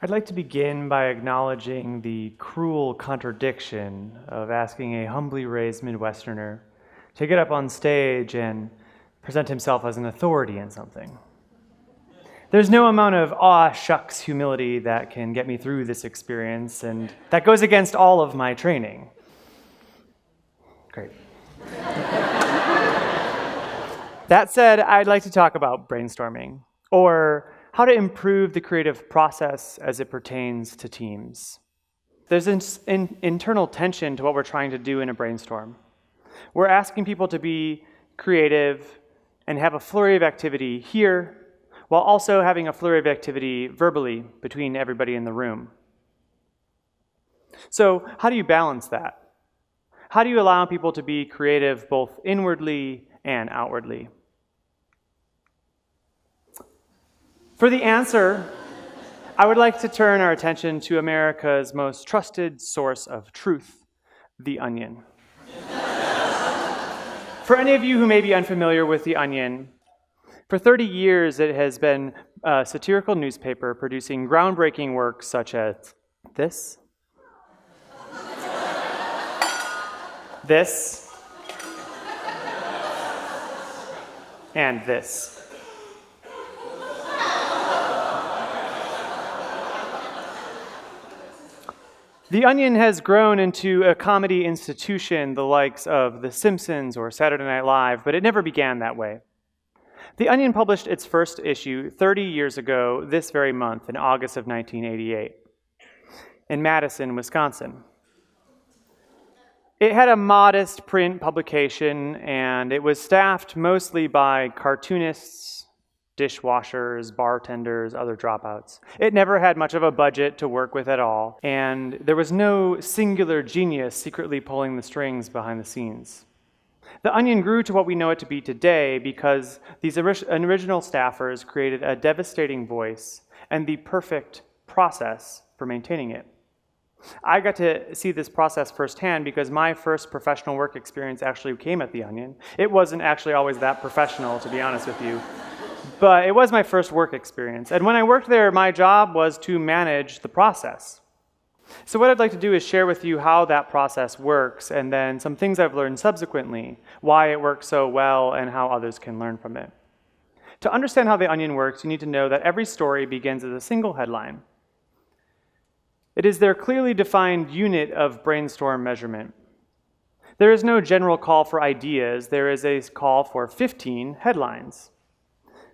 I'd like to begin by acknowledging the cruel contradiction of asking a humbly raised Midwesterner to get up on stage and present himself as an authority in something. There's no amount of aw shucks humility that can get me through this experience, and that goes against all of my training. Great. That said, I'd like to talk about brainstorming, or how to improve the creative process as it pertains to teams. There's an internal tension to what we're trying to do in a brainstorm. We're asking people to be creative and have a flurry of activity here, while also having a flurry of activity verbally between everybody in the room. So how do you balance that? How do you allow people to be creative both inwardly and outwardly? For the answer, I would like to turn our attention to America's most trusted source of truth, The Onion. For any of you who may be unfamiliar with The Onion, for 30 years it has been a satirical newspaper producing groundbreaking works such as this, this, and this. The Onion has grown into a comedy institution, the likes of The Simpsons or Saturday Night Live, but it never began that way. The Onion published its first issue 30 years ago this very month, in August of 1988, in Madison, Wisconsin. It had a modest print publication, and it was staffed mostly by cartoonists, dishwashers, bartenders, other dropouts. It never had much of a budget to work with at all, and there was no singular genius secretly pulling the strings behind the scenes. The Onion grew to what we know it to be today because these original staffers created a devastating voice and the perfect process for maintaining it. I got to see this process firsthand because my first professional work experience actually came at The Onion. It wasn't actually always that professional, to be honest with you. But it was my first work experience. And when I worked there, my job was to manage the process. So what I'd like to do is share with you how that process works, and then some things I've learned subsequently, why it works so well, and how others can learn from it. To understand how The Onion works, you need to know that every story begins as a single headline. It is their clearly defined unit of brainstorm measurement. There is no general call for ideas. There is a call for 15 headlines.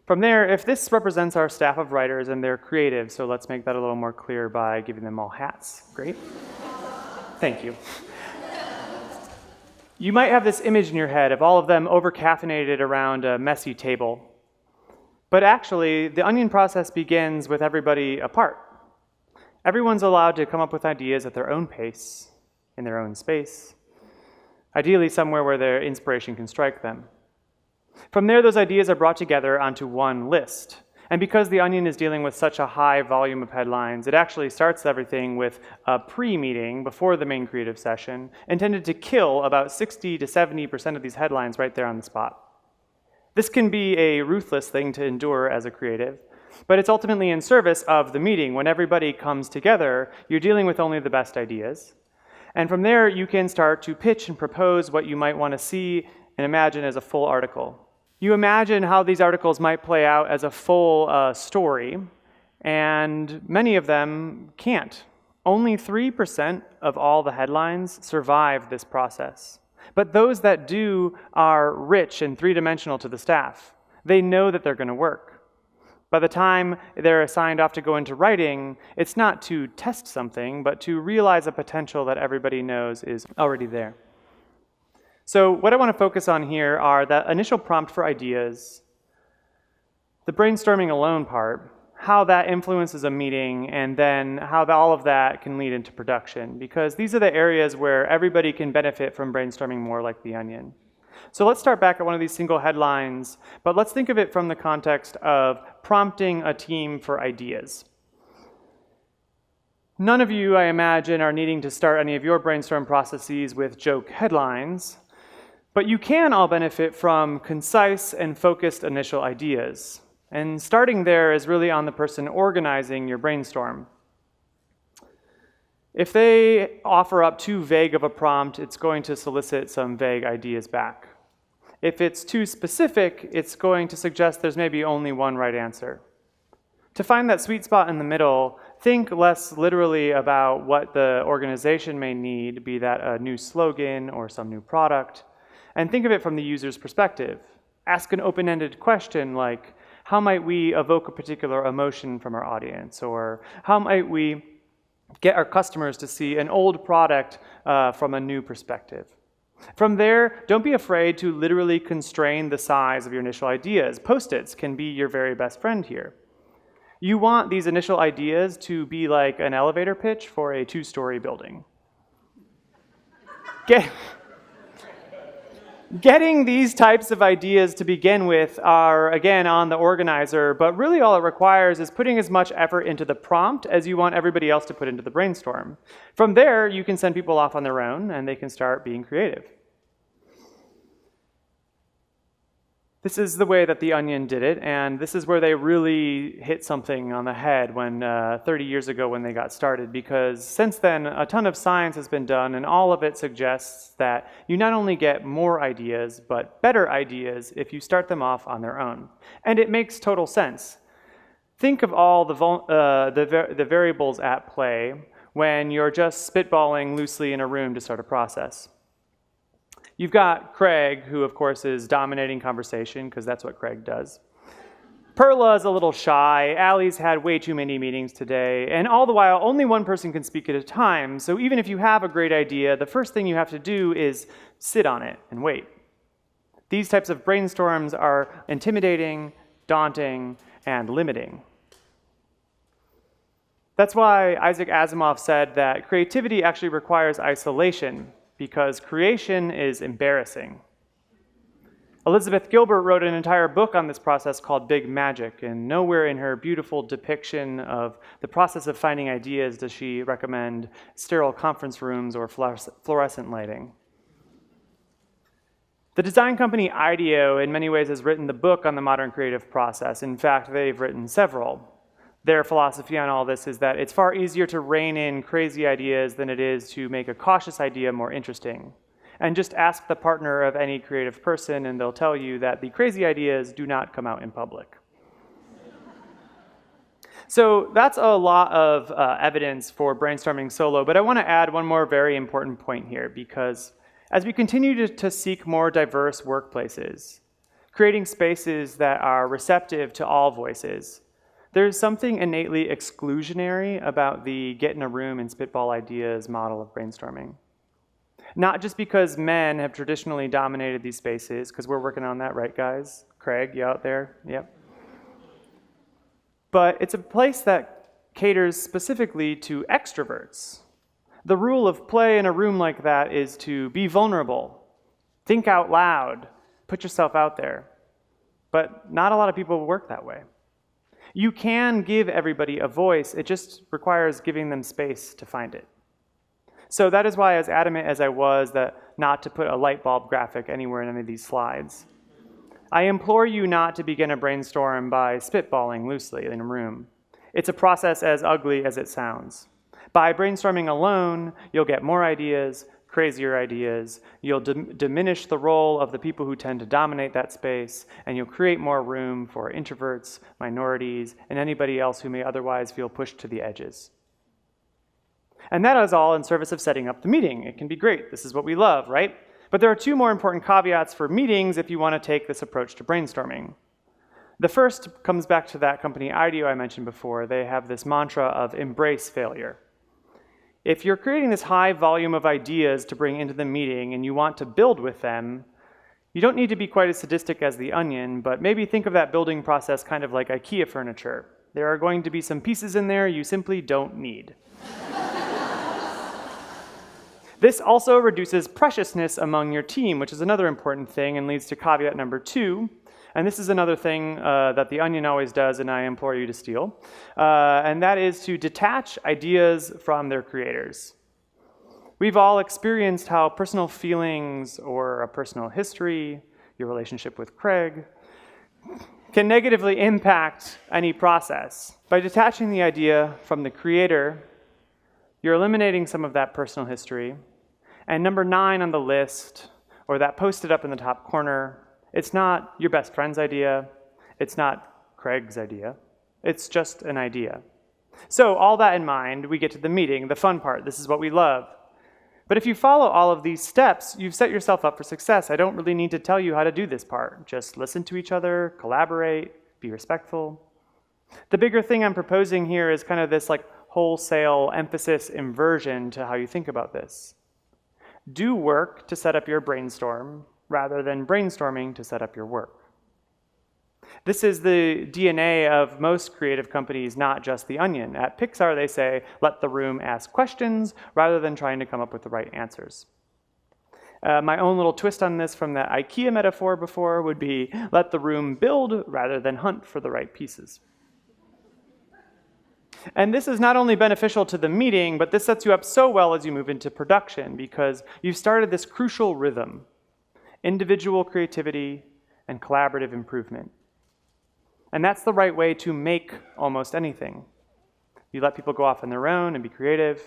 From there, if this represents our staff of writers and they're creative, so let's make that a little more clear by giving them all hats. Great. Thank you. You might have this image in your head of all of them over-caffeinated around a messy table. But actually, the Onion process begins with everybody apart. Everyone's allowed to come up with ideas at their own pace, in their own space, ideally somewhere where their inspiration can strike them. From there, those ideas are brought together onto one list. And because The Onion is dealing with such a high volume of headlines, it actually starts everything with a pre-meeting before the main creative session, intended to kill about 60 to 70% of these headlines right there on the spot. This can be a ruthless thing to endure as a creative, but it's ultimately in service of the meeting. When everybody comes together, you're dealing with only the best ideas. And from there, you can start to pitch and propose what you might want to see and imagine as a full article. You imagine how these articles might play out as a full story, and many of them can't. Only 3% of all the headlines survive this process. But those that do are rich and three-dimensional to the staff. They know that they're going to work. By the time they're assigned off to go into writing, it's not to test something, but to realize a potential that everybody knows is already there. So what I want to focus on here are that initial prompt for ideas, the brainstorming alone part, how that influences a meeting, and then how all of that can lead into production, because these are the areas where everybody can benefit from brainstorming more like The Onion. So let's start back at one of these single headlines, but let's think of it from the context of prompting a team for ideas. None of you, I imagine, are needing to start any of your brainstorm processes with joke headlines. But you can all benefit from concise and focused initial ideas. And starting there is really on the person organizing your brainstorm. If they offer up too vague of a prompt, it's going to solicit some vague ideas back. If it's too specific, it's going to suggest there's maybe only one right answer. To find that sweet spot in the middle, think less literally about what the organization may need, be that a new slogan or some new product, and think of it from the user's perspective. Ask an open-ended question like, how might we evoke a particular emotion from our audience? Or how might we get our customers to see an old product from a new perspective? From there, don't be afraid to literally constrain the size of your initial ideas. Post-its can be your very best friend here. You want these initial ideas to be like an elevator pitch for a 2-story building. Getting these types of ideas to begin with are, again, on the organizer, but really all it requires is putting as much effort into the prompt as you want everybody else to put into the brainstorm. From there, you can send people off on their own, and they can start being creative. This is the way that the Onion did it, and this is where they really hit something on the head when 30 years ago when they got started, because since then, a ton of science has been done, and all of it suggests that you not only get more ideas, but better ideas if you start them off on their own. And it makes total sense. Think of all the variables at play when you're just spitballing loosely in a room to start a process. You've got Craig, who of course is dominating conversation, because that's what Craig does. Perla's a little shy, Allie's had way too many meetings today, and all the while only one person can speak at a time, so even if you have a great idea, the first thing you have to do is sit on it and wait. These types of brainstorms are intimidating, daunting, and limiting. That's why Isaac Asimov said that creativity actually requires isolation, because creation is embarrassing. Elizabeth Gilbert wrote an entire book on this process called Big Magic, and nowhere in her beautiful depiction of the process of finding ideas does she recommend sterile conference rooms or fluorescent lighting. The design company IDEO in many ways has written the book on the modern creative process. In fact, they've written several. Their philosophy on all this is that it's far easier to rein in crazy ideas than it is to make a cautious idea more interesting. And just ask the partner of any creative person and they'll tell you that the crazy ideas do not come out in public. So that's a lot of evidence for brainstorming solo, but I want to add one more very important point here, because as we continue to seek more diverse workplaces, creating spaces that are receptive to all voices, there's something innately exclusionary about the get in a room and spitball ideas model of brainstorming. Not just because men have traditionally dominated these spaces, because we're working on that, right, guys? Craig, you out there? Yep. But it's a place that caters specifically to extroverts. The rule of play in a room like that is to be vulnerable, think out loud, put yourself out there. But not a lot of people work that way. You can give everybody a voice, it just requires giving them space to find it. So that is why, as adamant as I was that not to put a light bulb graphic anywhere in any of these slides, I implore you not to begin a brainstorm by spitballing loosely in a room. It's a process as ugly as it sounds. By brainstorming alone, you'll get more ideas, crazier ideas, you'll diminish the role of the people who tend to dominate that space, and you'll create more room for introverts, minorities, and anybody else who may otherwise feel pushed to the edges. And that is all in service of setting up the meeting. It can be great. This is what we love, right? But there are two more important caveats for meetings if you want to take this approach to brainstorming. The first comes back to that company IDEO I mentioned before. They have this mantra of embrace failure. If you're creating this high volume of ideas to bring into the meeting and you want to build with them, you don't need to be quite as sadistic as the Onion, but maybe think of that building process kind of like IKEA furniture. There are going to be some pieces in there you simply don't need. This also reduces preciousness among your team, which is another important thing and leads to caveat number 2. And this is another thing that the Onion always does, and I implore you to steal. And that is to detach ideas from their creators. We've all experienced how personal feelings or a personal history, your relationship with Craig, can negatively impact any process. By detaching the idea from the creator, you're eliminating some of that personal history. And number 9 on the list, or that posted up in the top corner, it's not your best friend's idea. It's not Craig's idea. It's just an idea. So all that in mind, we get to the meeting, the fun part. This is what we love. But if you follow all of these steps, you've set yourself up for success. I don't really need to tell you how to do this part. Just listen to each other, collaborate, be respectful. The bigger thing I'm proposing here is kind of this like wholesale emphasis inversion to how you think about this. Do work to set up your brainstorm rather than brainstorming to set up your work. This is the DNA of most creative companies, not just The Onion. At Pixar, they say, let the room ask questions rather than trying to come up with the right answers. My own little twist on this from that IKEA metaphor before would be, let the room build rather than hunt for the right pieces. And this is not only beneficial to the meeting, but this sets you up so well as you move into production because you've started this crucial rhythm: individual creativity and collaborative improvement. And that's the right way to make almost anything. You let people go off on their own and be creative,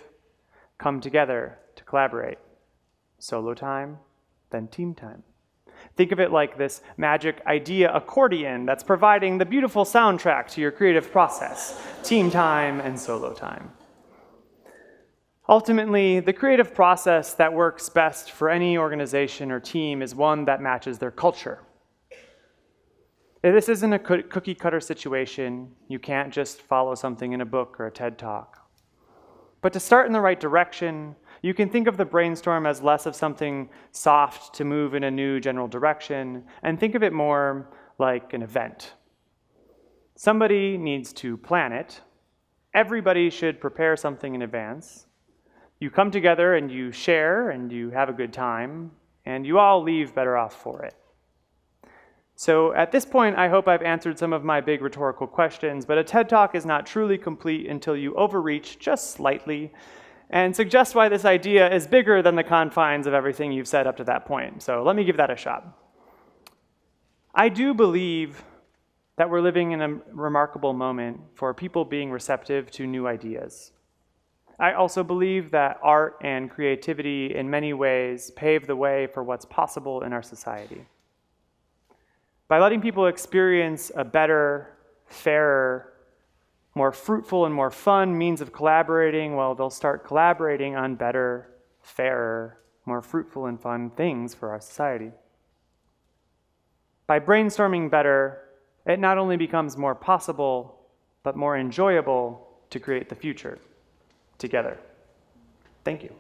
come together to collaborate. Solo time, then team time. Think of it like this magic idea accordion that's providing the beautiful soundtrack to your creative process: team time and solo time. Ultimately, the creative process that works best for any organization or team is one that matches their culture. This isn't a cookie-cutter situation. You can't just follow something in a book or a TED Talk. But to start in the right direction, you can think of the brainstorm as less of something soft to move in a new general direction, and think of it more like an event. Somebody needs to plan it. Everybody should prepare something in advance. You come together and you share and you have a good time, and you all leave better off for it. So at this point, I hope I've answered some of my big rhetorical questions, but a TED Talk is not truly complete until you overreach just slightly and suggest why this idea is bigger than the confines of everything you've said up to that point. So let me give that a shot. I do believe that we're living in a remarkable moment for people being receptive to new ideas. I also believe that art and creativity in many ways pave the way for what's possible in our society. By letting people experience a better, fairer, more fruitful and more fun means of collaborating, well, they'll start collaborating on better, fairer, more fruitful and fun things for our society. By brainstorming better, it not only becomes more possible, but more enjoyable to create the future together. Thank you.